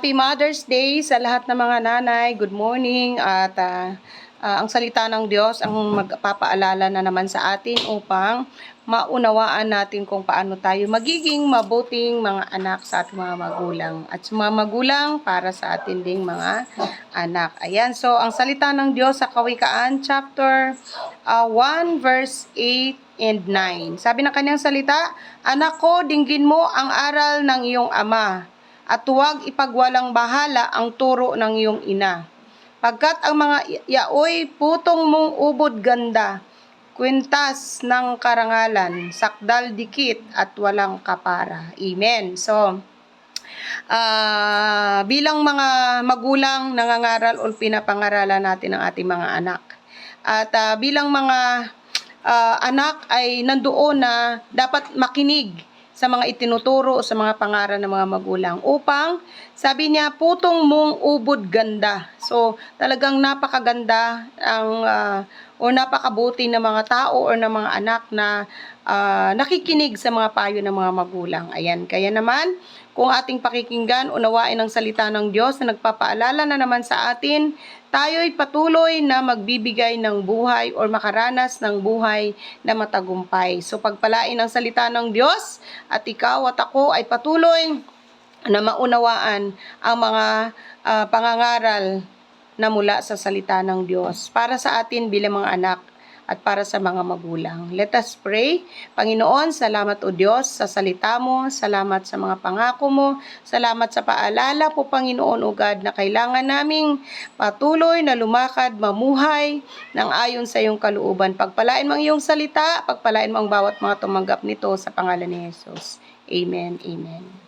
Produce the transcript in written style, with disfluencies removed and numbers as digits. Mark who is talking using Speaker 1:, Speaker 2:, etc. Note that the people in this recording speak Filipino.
Speaker 1: Happy Mother's Day sa lahat ng mga nanay. Good morning. At ang salita ng Diyos ang magpapaalala na naman sa atin upang maunawaan natin kung paano tayo magiging mabuting mga anak sa ating mga magulang. At sa mga magulang, para sa atin ding mga anak. Ayan, so ang salita ng Diyos sa Kawikaan, chapter 1, verse 8 and 9. Sabi ng kanyang salita, "Anak ko, dinggin mo ang aral ng iyong ama, at huwag ipagwalang bahala ang turo ng iyong ina. Pagkat ang mga yaoy putong mong ubod ganda, kwintas ng karangalan, sakdal dikit at walang kapara." Amen. So, bilang mga magulang, nangangaral o pinapangaralan natin ang ating mga anak. At bilang mga anak ay nandoon na dapat makinig sa mga itinuturo sa mga pangaral ng mga magulang upang, sabi niya, putong mong ubod ganda. So, talagang napakaganda ang o napakabuti ng mga tao o ng mga anak na nakikinig sa mga payo ng mga magulang. Ayan, kaya naman, kung ating pakikinggan, unawain ang salita ng Diyos na nagpapaalala na naman sa atin, tayo'y patuloy na magbibigay ng buhay o makaranas ng buhay na matagumpay. So pagpalain ang salita ng Diyos at ikaw at ako ay patuloy na maunawaan ang mga pangangaral na mula sa salita ng Diyos para sa atin bilang mga anak at para sa mga magulang. Let us pray. Panginoon, salamat o Diyos sa salita mo, salamat sa mga pangako mo, salamat sa paalala po Panginoon o God na kailangan naming patuloy na lumakad, mamuhay ng ayon sa iyong kalooban. Pagpalain mo ang iyong salita, pagpalain mo ang bawat mga tumanggap nito sa pangalan ni Jesus. Amen. Amen.